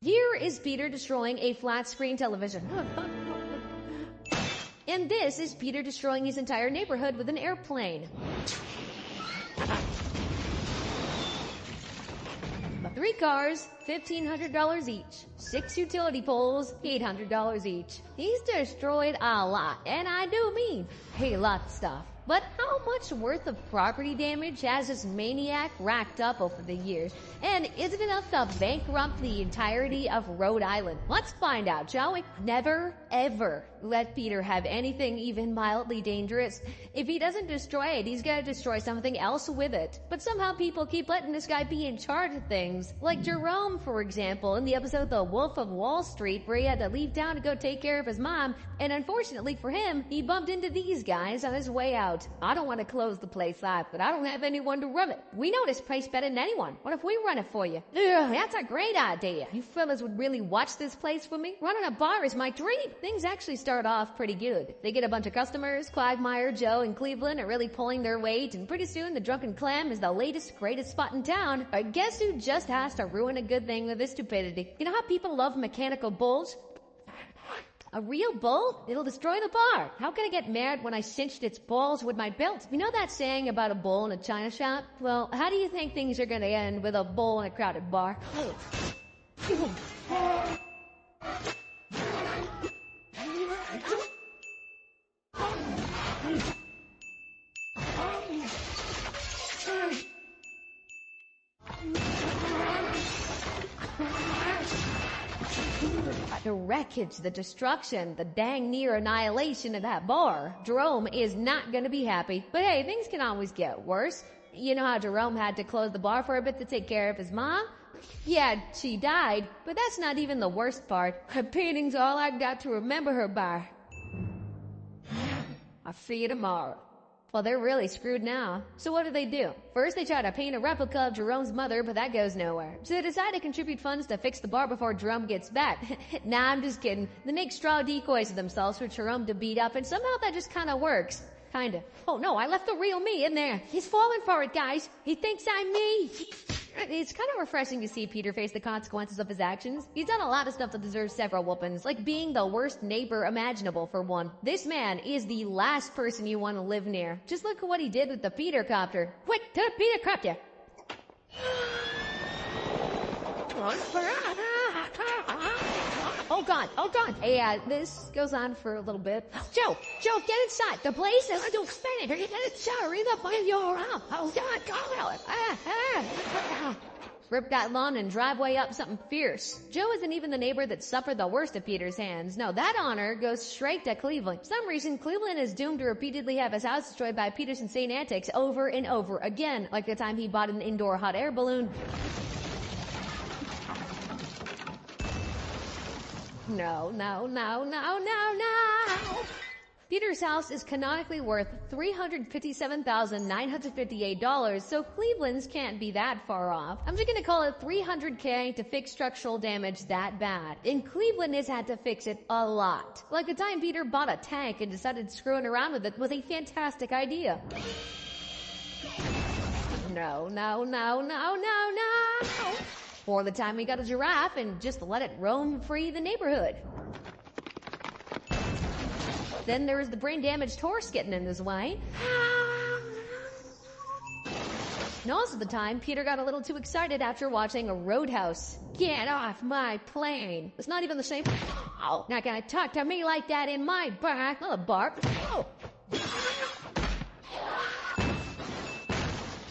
Here is Peter destroying a flat screen television. And this is Peter destroying his entire neighborhood with an airplane. 3 cars, $1,500 each. 6 utility poles, $800 each. He's destroyed a lot, and I do mean a lot of stuff. But how much worth of property damage has this maniac racked up over the years? And is it enough to bankrupt the entirety of Rhode Island? Let's find out, shall we? Never, ever let Peter have anything even mildly dangerous. If he doesn't destroy it, he's gonna destroy something else with it. But somehow people keep letting this guy be in charge of things. Like Jerome, for example, in the episode The Wolf of Wall Street, where he had to leave town to go take care of his mom. And unfortunately for him, he bumped into these guys on his way out. I don't want to close the place up, but I don't have anyone to run it. We know this place better than anyone. What if we run it for you? Ugh, that's a great idea. You fellas would really watch this place for me? Running a bar is my dream. Things actually start off pretty good. They get a bunch of customers. Quagmire, Joe, and Cleveland are really pulling their weight, and pretty soon the Drunken Clam is the latest, greatest spot in town. But guess who just has to ruin a good thing with his stupidity? You know how people love mechanical bulls? A real bull? It'll destroy the bar. How can I get mad when I cinched its balls with my belt? You know that saying about a bull in a china shop? Well, how do you think things are gonna end with a bull in a crowded bar? The wreckage, the destruction, the dang near annihilation of that bar. Jerome is not gonna be happy. But hey, things can always get worse. You know how Jerome had to close the bar for a bit to take care of his mom? Yeah, she died, but that's not even the worst part. Her painting's all I got to remember her by. I'll see you tomorrow. Well, they're really screwed now. So what do? First, they try to paint a replica of Jerome's mother, but that goes nowhere. So they decide to contribute funds to fix the bar before Jerome gets back. Nah, I'm just kidding. They make straw decoys of themselves for Jerome to beat up, and somehow that just kinda works. Kinda. Oh no, I left the real me in there. He's falling for it, guys. He thinks I'm me. It's kind of refreshing to see Peter face the consequences of his actions. He's done a lot of stuff that deserves several whoopings, like being the worst neighbor imaginable for one. This man is the last person you want to live near. Just look at what he did with the Peter copter. Quick, to the Peter copter! Oh God. Hey, this goes on for a little bit. Joe, get inside. The place is to expand it. Get it, sorry, the find your arm. Oh God, go. Rip that lawn and driveway up something fierce. Joe isn't even the neighbor that suffered the worst at Peter's hands. No, that honor goes straight to Cleveland. For some reason, Cleveland is doomed to repeatedly have his house destroyed by Peter's insane antics over and over again, like the time he bought an indoor hot air balloon. No. Peter's house is canonically worth $357,958, so Cleveland's can't be that far off. I'm just gonna call it $300K to fix structural damage that bad. And Cleveland has had to fix it a lot. Like the time Peter bought a tank and decided screwing around with it was a fantastic idea. No. Or the time we got a giraffe and just let it roam free the neighborhood. Then there was the brain-damaged horse getting in his way. And also the time Peter got a little too excited after watching a Roadhouse. Get off my plane. It's not even the same. Oh, not gonna talk to me like that in my bar. Not a bar.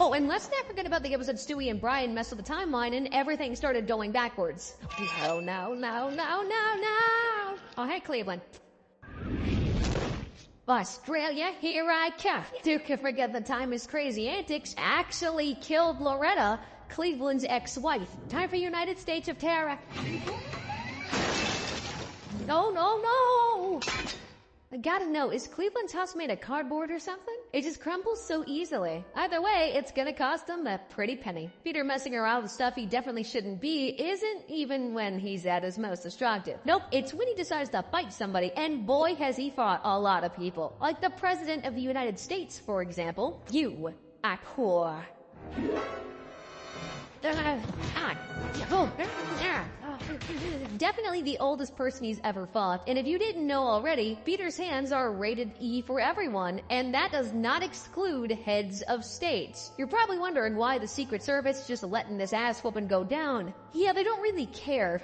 Oh, and let's not forget about the episode Stewie and Brian messed with the timeline and everything started going backwards. No. Oh, hey, Cleveland. Australia, here I come. Who can forget the time his crazy antics actually killed Loretta, Cleveland's ex-wife. Time for United States of Terror. No. I gotta know, is Cleveland's house made of cardboard or something? It just crumbles so easily. Either way, it's gonna cost him a pretty penny. Peter messing around with stuff he definitely shouldn't be isn't even when he's at his most destructive. Nope, it's when he decides to fight somebody, and boy has he fought a lot of people. Like the President of the United States, for example. You are poor. Definitely the oldest person he's ever fought, and if you didn't know already, Peter's hands are rated E for everyone, and that does not exclude heads of states. You're probably wondering why the Secret Service is just letting this ass whooping go down. Yeah, they don't really care.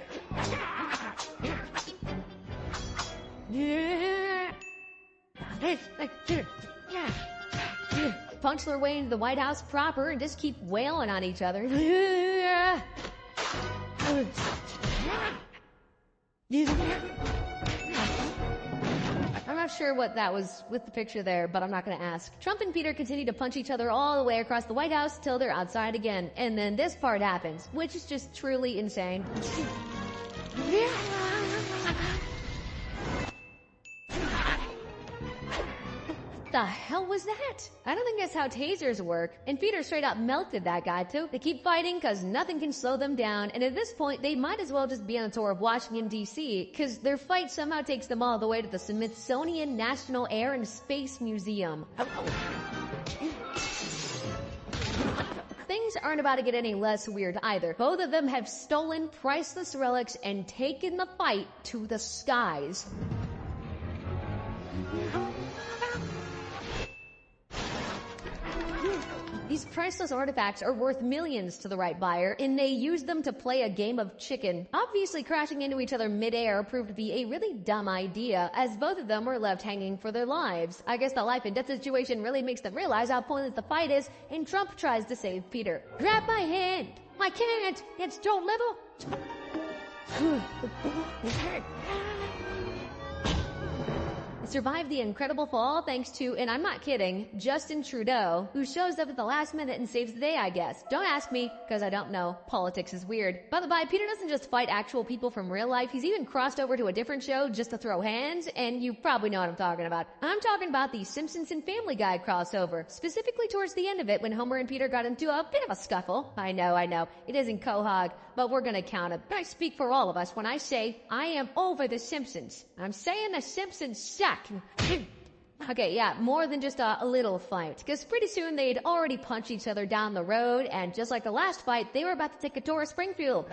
Punch their way into the White House proper and just keep wailing on each other. I'm not sure what that was with the picture there, but I'm not gonna ask. Trump and Peter continue to punch each other all the way across the White House till they're outside again. And then this part happens, which is just truly insane. The hell was that? I don't think that's how tasers work. And Peter straight up melted that guy too. They keep fighting cause nothing can slow them down, and at this point they might as well just be on a tour of Washington DC, cause their fight somehow takes them all the way to the Smithsonian National Air and Space Museum. Things aren't about to get any less weird either. Both of them have stolen priceless relics and taken the fight to the skies. These priceless artifacts are worth millions to the right buyer, and they use them to play a game of chicken. Obviously, crashing into each other mid-air proved to be a really dumb idea, as both of them were left hanging for their lives. I guess the life and death situation really makes them realize how pointless the fight is, and Trump tries to save Peter. Grab my hand! I can't! It's Joe level! Survived the incredible fall thanks to, and I'm not kidding, Justin Trudeau, who shows up at the last minute and saves the day, I guess. Don't ask me, because I don't know. Politics is weird. By the by, Peter doesn't just fight actual people from real life, he's even crossed over to a different show just to throw hands, and you probably know what I'm talking about. I'm talking about the Simpsons and Family Guy crossover, specifically towards the end of it when Homer and Peter got into a bit of a scuffle. I know, it isn't Quahog, but we're gonna count it. I speak for all of us when I say I am over the Simpsons. I'm saying the Simpsons suck. Okay, yeah, more than just a little fight, because pretty soon they'd already punched each other down the road, and just like the last fight, they were about to take a tour of Springfield.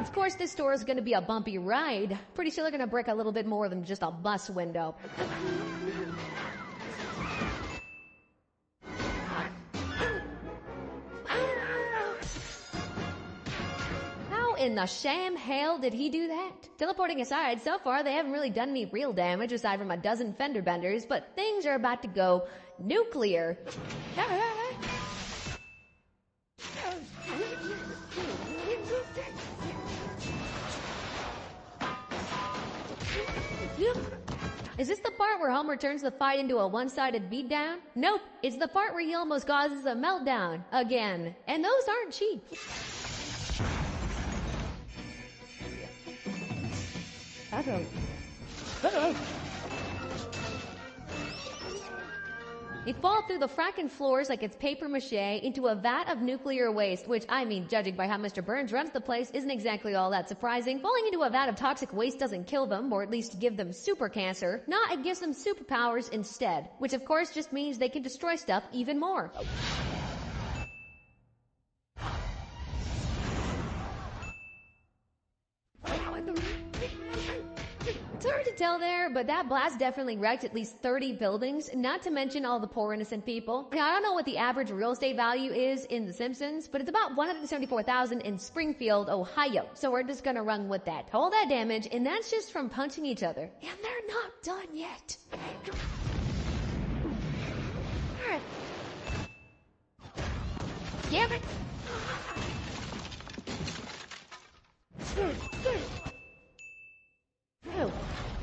Of course, this tour is going to be a bumpy ride. Pretty sure they're going to break a little bit more than just a bus window. In the sham hell did he do that? Teleporting aside, so far they haven't really done any real damage aside from a dozen fender benders, but things are about to go nuclear. Is this the part where Homer turns the fight into a one-sided beatdown? Nope, it's the part where he almost causes a meltdown. Again. And those aren't cheap. They fall through the fracking floors like it's paper mache into a vat of nuclear waste, which, I mean, judging by how Mr. Burns runs the place, isn't exactly all that surprising. Falling into a vat of toxic waste doesn't kill them, or at least give them super cancer. No, it gives them superpowers instead, which of course just means they can destroy stuff even more. It's hard to tell there, but that blast definitely wrecked at least 30 buildings, not to mention all the poor innocent people. Now, I don't know what the average real estate value is in The Simpsons, but it's about $174,000 in Springfield, Ohio. So we're just gonna run with that. All that damage, and that's just from punching each other. And they're not done yet. Damn it!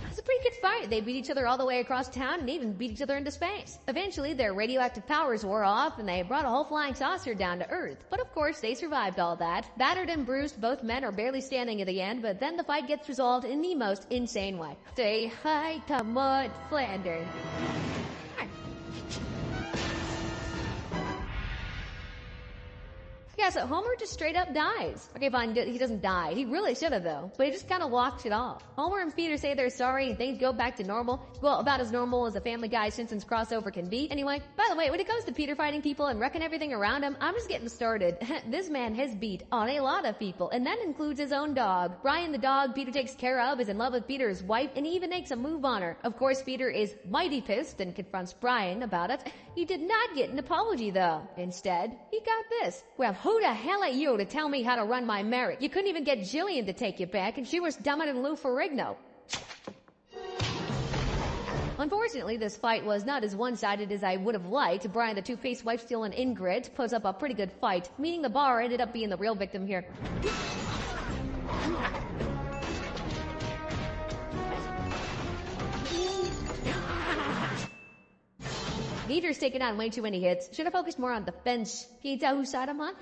It's a pretty good fight. They beat each other all the way across town and even beat each other into space. Eventually, their radioactive powers wore off and they brought a whole flying saucer down to Earth. But of course, they survived all that. Battered and bruised, both men are barely standing at the end, but then the fight gets resolved in the most insane way. Say hi to Mud Flanders. Yeah, so Homer just straight up dies. Okay, fine, he doesn't die. He really should have, though. But he just kind of walks it off. Homer and Peter say they're sorry and things go back to normal. Well, about as normal as a Family Guy Simpsons crossover can be. Anyway, by the way, when it comes to Peter fighting people and wrecking everything around him, I'm just getting started. This man has beat on a lot of people, and that includes his own dog. Brian the dog Peter takes care of is in love with Peter's wife, and he even makes a move on her. Of course, Peter is mighty pissed and confronts Brian about it. He did not get an apology, though. Instead, he got this. Well, who the hell are you to tell me how to run my marriage? You couldn't even get Jillian to take you back, and she was dumber than Lou Ferrigno. Unfortunately, this fight was not as one-sided as I would have liked. Brian, the two-faced wife-stealing Ingrid, puts up a pretty good fight, meaning the bar ended up being the real victim here. Peter's taken on way too many hits. Should have focused more on defense. Can you tell whose side I'm on?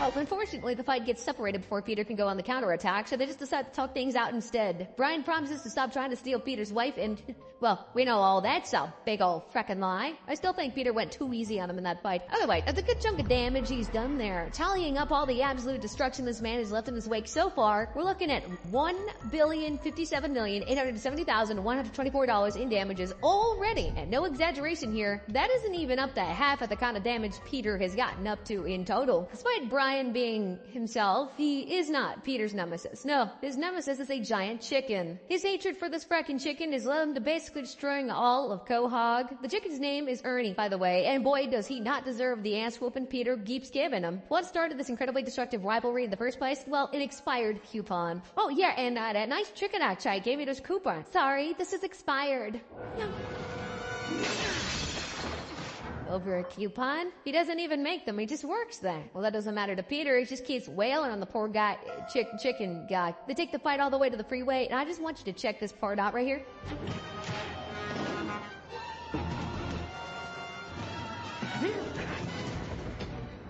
Oh, unfortunately, the fight gets separated before Peter can go on the counterattack, so they just decide to talk things out instead. Brian promises to stop trying to steal Peter's wife, and, well, we know all that's a big ol' freckin' lie. I still think Peter went too easy on him in that fight. Otherwise, that's a good chunk of damage he's done there. Tallying up all the absolute destruction this man has left in his wake so far, we're looking at $1,057,870,124 in damages already. And no exaggeration here, that isn't even up to half of the kind of damage Peter has gotten up to in total. Despite Brian being himself, he is not Peter's nemesis. No, his nemesis is a giant chicken. His hatred for this fracking chicken has led him to basically destroying all of Quahog. The chicken's name is Ernie, by the way, and boy does he not deserve the ass whooping Peter keeps giving him. What started this incredibly destructive rivalry in the first place? Well, an expired coupon. Oh yeah, and that nice chicken act I gave me this coupon. Sorry, this is expired. Over a coupon? He doesn't even make them, he just works there. Well, that doesn't matter to Peter, he just keeps wailing on the poor guy, chicken guy. They take the fight all the way to the freeway, and I just want you to check this part out right here.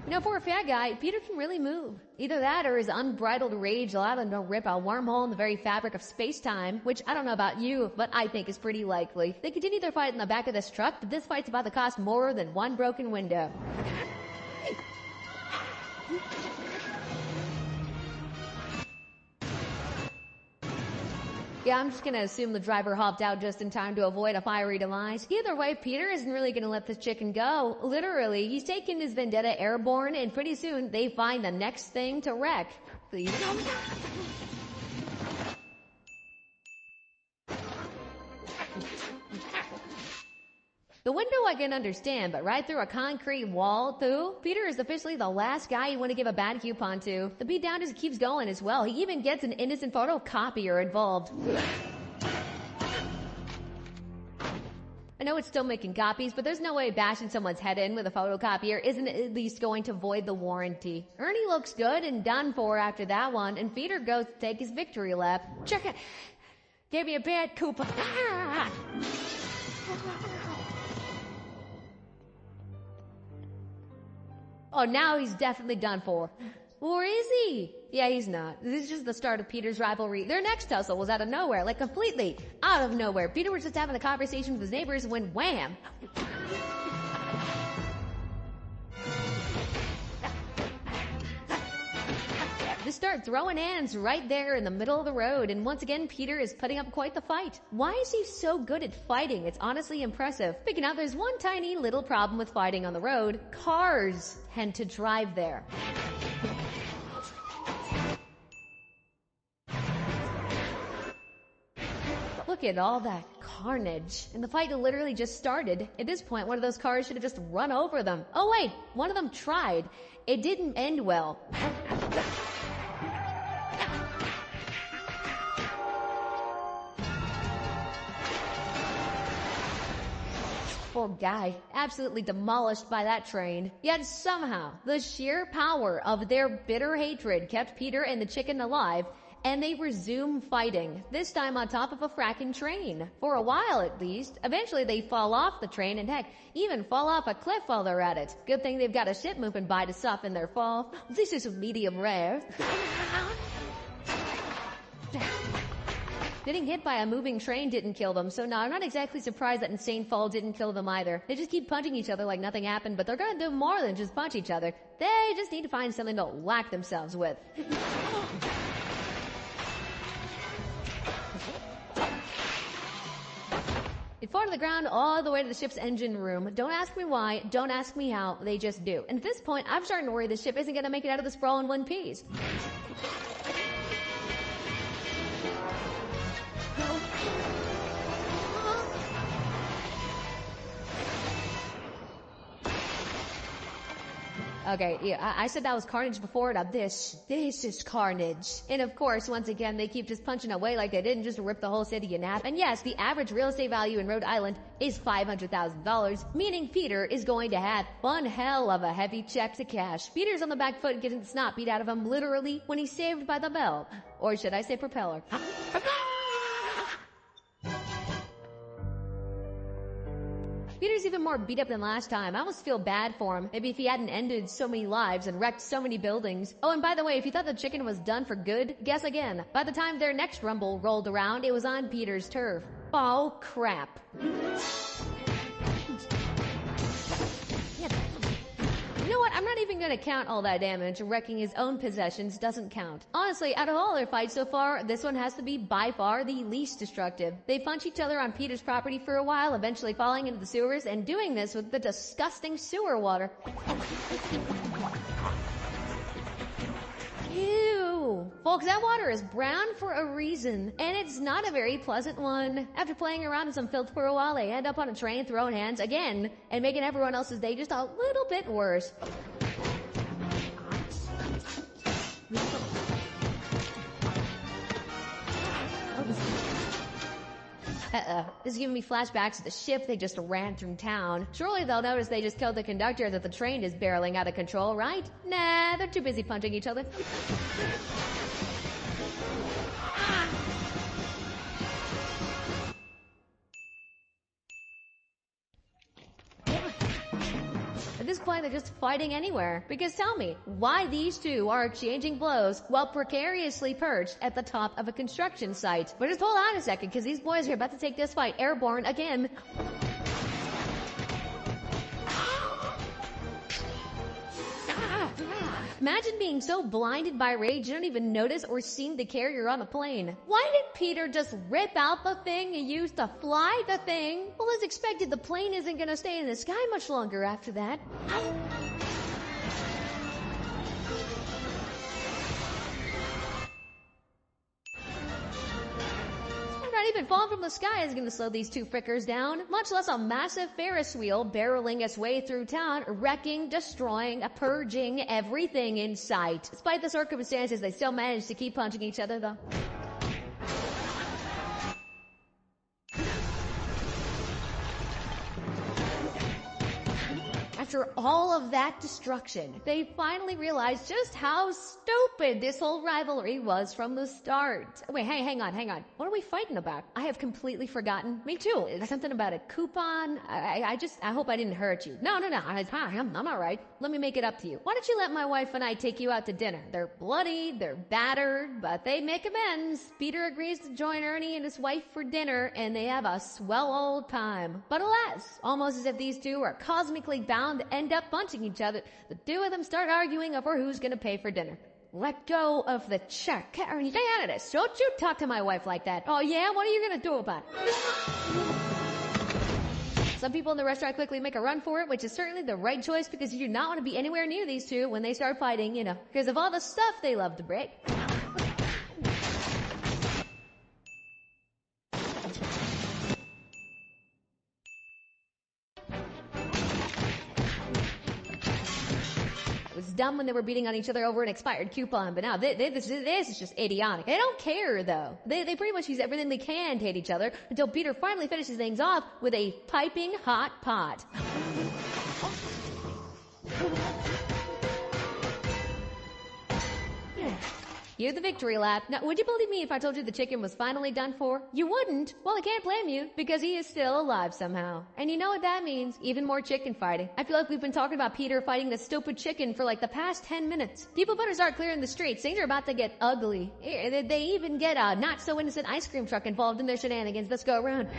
You know, for a fat guy, Peter can really move. Either that or his unbridled rage allowed him to rip a wormhole in the very fabric of space-time, which I don't know about you, but I think is pretty likely. They continue their fight in the back of this truck, but this fight's about to cost more than one broken window. Yeah, I'm just gonna assume the driver hopped out just in time to avoid a fiery demise. Either way, Peter isn't really gonna let this chicken go. Literally, he's taking his vendetta airborne, and pretty soon they find the next thing to wreck. Please. The window I can understand, but right through a concrete wall, too? Peter is officially the last guy you want to give a bad coupon to. The beatdown just keeps going as well. He even gets an innocent photocopier involved. I know it's still making copies, but there's no way bashing someone's head in with a photocopier isn't at least going to void the warranty. Ernie looks good and done for after that one, and Peter goes to take his victory lap. Check it. Gave me a bad coupon. Ah! Oh, now he's definitely done for. Or is he? Yeah, he's not. This is just the start of Peter's rivalry. Their next tussle was out of nowhere, like completely out of nowhere. Peter was just having a conversation with his neighbors when wham! They start throwing hands right there in the middle of the road, and once again, Peter is putting up quite the fight. Why is he so good at fighting? It's honestly impressive. Speaking of, there's one tiny little problem with fighting on the road. Cars tend to drive there. Look at all that carnage. And the fight literally just started. At this point, one of those cars should have just run over them. Oh wait, one of them tried. It didn't end well. Poor guy, absolutely demolished by that train. Yet somehow, the sheer power of their bitter hatred kept Peter and the chicken alive, and they resume fighting, this time on top of a fracking train. For a while at least. Eventually they fall off the train and heck, even fall off a cliff while they're at it. Good thing they've got a ship moving by to soften their fall. This is medium rare. Getting hit by a moving train didn't kill them, so no, I'm not exactly surprised that insane fall didn't kill them either. They just keep punching each other like nothing happened, but they're gonna do more than just punch each other. They just need to find something to whack themselves with. It fall to the ground all the way to the ship's engine room. Don't ask me why, don't ask me how, they just do. And at this point, I'm starting to worry the ship isn't gonna make it out of the sprawl in one piece. Okay, yeah, I said that was carnage before. Now this is carnage. And of course, once again, they keep just punching away like they didn't just rip the whole city in half. And yes, the average real estate value in Rhode Island is $500,000, meaning Peter is going to have one hell of a heavy check to cash. Peter's on the back foot getting the snot beat out of him literally when he's saved by the bell. Or should I say propeller? Peter's even more beat up than last time. I almost feel bad for him. Maybe if he hadn't ended so many lives and wrecked so many buildings. Oh, and by the way, if you thought the chicken was done for good, guess again. By the time their next rumble rolled around, it was on Peter's turf. Oh, crap. You know what? I'm not even gonna count all that damage. Wrecking his own possessions doesn't count. Honestly, out of all their fights so far, this one has to be by far the least destructive. They punch each other on Peter's property for a while, eventually falling into the sewers and doing this with the disgusting sewer water. Ew. Folks, that water is brown for a reason, and it's not a very pleasant one. After playing around in some filth for a while, they end up on a train throwing hands again, and making everyone else's day just a little bit worse. This is giving me flashbacks to the ship they just ran through town. Surely they'll notice they just killed the conductor, that the train is barreling out of control, right? Nah, they're too busy punching each other. At this point, they're just fighting anywhere. Because tell me, why these two are exchanging blows while precariously perched at the top of a construction site? But just hold on a second, because these boys are about to take this fight airborne again. Imagine being so blinded by rage you don't even notice or see the carrier on the plane. Why did Peter just rip out the thing he used to fly the thing? Well, as expected, the plane isn't gonna stay in the sky much longer after that. Not even falling from the sky is going to slow these two frickers down, much less a massive Ferris wheel barreling its way through town, wrecking, destroying, purging everything in sight. Despite the circumstances, they still managed to keep punching each other, though. After all of that destruction, they finally realized just how stupid this whole rivalry was from the start. Wait, hey, hang on. What are we fighting about? I have completely forgotten. Me too. Is there something about a coupon? I hope I didn't hurt you. No. I'm all right. Let me make it up to you. Why don't you let my wife and I take you out to dinner? They're bloody, they're battered, but they make amends. Peter agrees to join Ernie and his wife for dinner, and they have a swell old time. But alas, almost as if these two are cosmically bound to end up punching each other, the two of them start arguing over who's gonna pay for dinner. Let go of the check. Ernie, stay out of this. Don't you talk to my wife like that. Oh yeah? What are you gonna do about it? Some people in the restaurant quickly make a run for it, which is certainly the right choice because you do not want to be anywhere near these two when they start fighting, because of all the stuff they love to break. It was dumb when they were beating on each other over an expired coupon, but now this is just idiotic. They don't care, though. They pretty much use everything they can to hate each other until Peter finally finishes things off with a piping hot pot. You're the victory lap. Now, would you believe me if I told you the chicken was finally done for? You wouldn't. Well, I can't blame you, because he is still alive somehow. And you know what that means? Even more chicken fighting. I feel like we've been talking about Peter fighting this stupid chicken for like the past 10 minutes. People better start clearing the streets. Things are about to get ugly. They even get a not-so-innocent ice cream truck involved in their shenanigans this go around.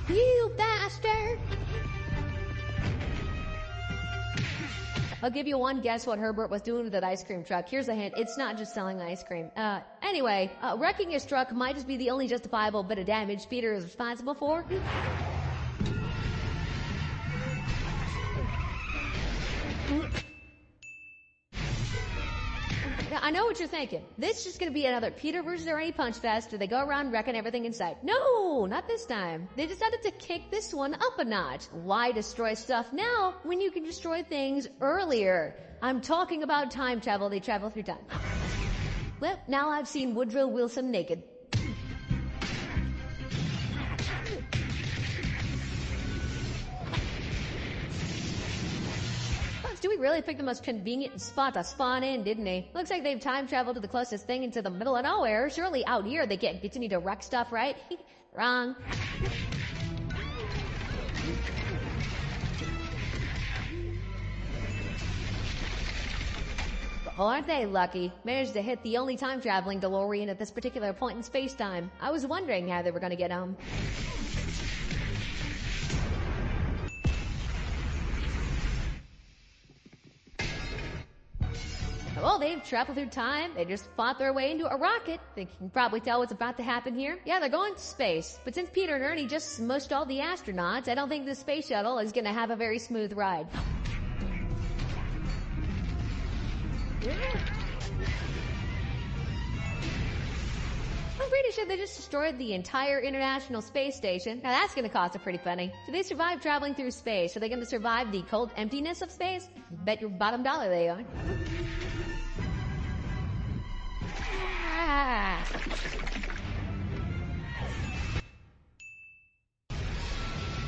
You bastard! I'll give you one guess what Herbert was doing with that ice cream truck. Here's a hint. It's not just selling ice cream. Anyway, wrecking his truck might just be the only justifiable bit of damage Peter is responsible for. Now, I know what you're thinking. This is just gonna be another Peter versus Ernie punch fest where they go around wrecking everything in sight. No, not this time. They decided to kick this one up a notch. Why destroy stuff now when you can destroy things earlier? I'm talking about time travel. They travel through time. Well, now I've seen Woodrow Wilson naked. Stewie really picked the most convenient spot to spawn in, didn't he? Looks like they've time traveled to the closest thing into the middle of nowhere. Surely out here they can't continue to wreck stuff, right? Wrong. Well, aren't they lucky? Managed to hit the only time-traveling DeLorean at this particular point in space-time. I was wondering how they were gonna get home. Well, they've traveled through time. They just fought their way into a rocket. They can probably tell what's about to happen here. Yeah, they're going to space. But since Peter and Ernie just smushed all the astronauts, I don't think this space shuttle is gonna have a very smooth ride. I'm pretty sure they just destroyed the entire International Space Station. Now that's gonna cost a pretty penny. So they survived traveling through space. Are they gonna survive the cold emptiness of space? Bet your bottom dollar they are.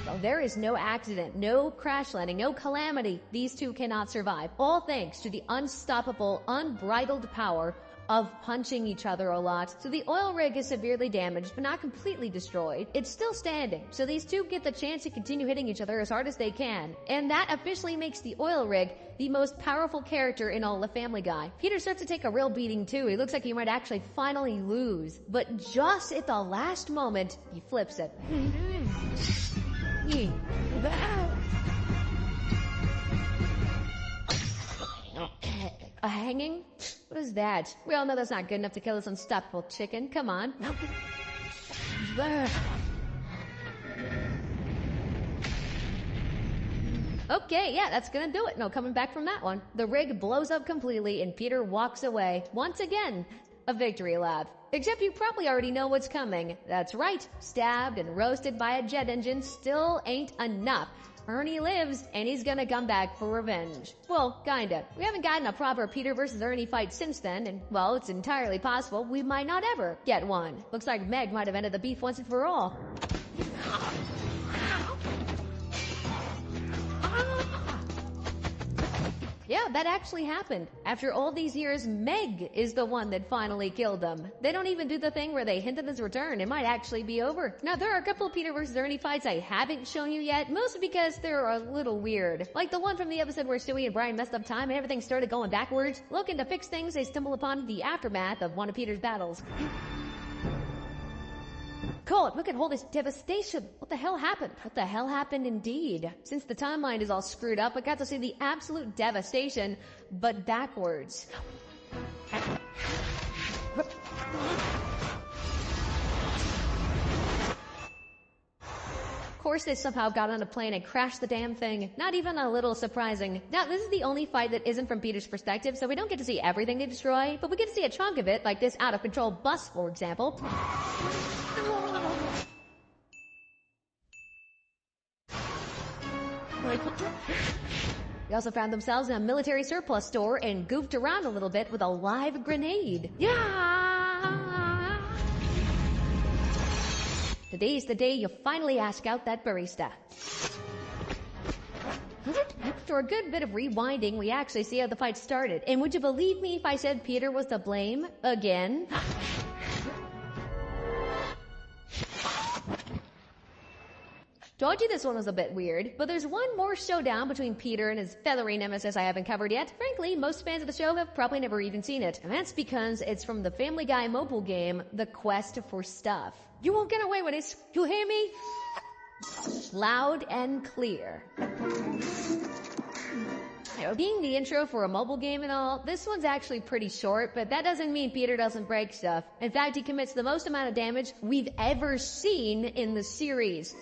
Well, there is no accident, no crash landing, no calamity. These two cannot survive. All thanks to the unstoppable, unbridled power of punching each other a lot. So the oil rig is severely damaged, but not completely destroyed. It's still standing. So these two get the chance to continue hitting each other as hard as they can. And that officially makes the oil rig the most powerful character in all of Family Guy. Peter starts to take a real beating too. He looks like he might actually finally lose. But just at the last moment, he flips it. A hanging? What is that? We all know that's not good enough to kill this unstoppable chicken. Come on. Okay, yeah, that's gonna do it. No coming back from that one. The rig blows up completely and Peter walks away. Once again, a victory lap. Except you probably already know what's coming. That's right. Stabbed and roasted by a jet engine still ain't enough. Ernie lives, and he's gonna come back for revenge. Well, kinda. We haven't gotten a proper Peter versus Ernie fight since then, and, well, it's entirely possible we might not ever get one. Looks like Meg might have ended the beef once and for all. Yeah, that actually happened. After all these years, Meg is the one that finally killed them. They don't even do the thing where they hint at his return. It might actually be over. Now, there are a couple of Peter vs. Ernie fights I haven't shown you yet, mostly because they're a little weird. Like the one from the episode where Stewie and Brian messed up time and everything started going backwards. Looking to fix things, they stumble upon the aftermath of one of Peter's battles. God, look at all this devastation. What the hell happened? What the hell happened indeed? Since the timeline is all screwed up, I got to see the absolute devastation, but backwards. Of course they somehow got on a plane and crashed the damn thing. Not even a little surprising. Now, this is the only fight that isn't from Peter's perspective, so we don't get to see everything they destroy, but we get to see a chunk of it, like this out-of-control bus, for example. They also found themselves in a military surplus store and goofed around a little bit with a live grenade. Yeah! Today's the day you finally ask out that barista. After a good bit of rewinding, we actually see how the fight started. And would you believe me if I said Peter was to blame again? Told you this one was a bit weird, but there's one more showdown between Peter and his feathery nemesis I haven't covered yet. Frankly, most fans of the show have probably never even seen it, and that's because it's from the Family Guy mobile game, The Quest for Stuff. You won't get away with this. You hear me? Loud and clear. Being the intro for a mobile game and all, this one's actually pretty short, but that doesn't mean Peter doesn't break stuff. In fact, he commits the most amount of damage we've ever seen in the series.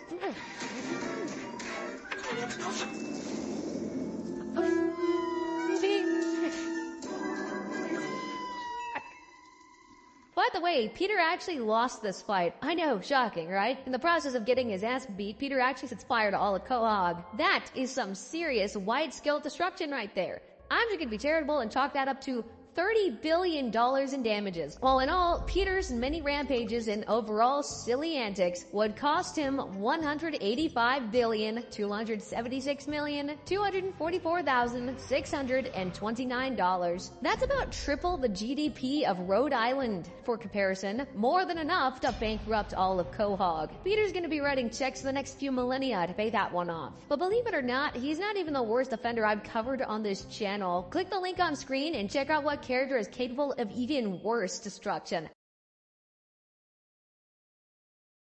By the way, Peter actually lost this fight. I know, shocking, right? In the process of getting his ass beat, Peter actually sets fire to all of Quahog. That is some serious wide-scale destruction right there. I'm just gonna be charitable and chalk that up to $30 billion in damages. All in all, Peter's many rampages and overall silly antics would cost him $185,276,244,629. That's about triple the GDP of Rhode Island. For comparison, more than enough to bankrupt all of Quahog. Peter's gonna be writing checks for the next few millennia to pay that one off. But believe it or not, he's not even the worst offender I've covered on this channel. Click the link on screen and check out what character is capable of even worse destruction.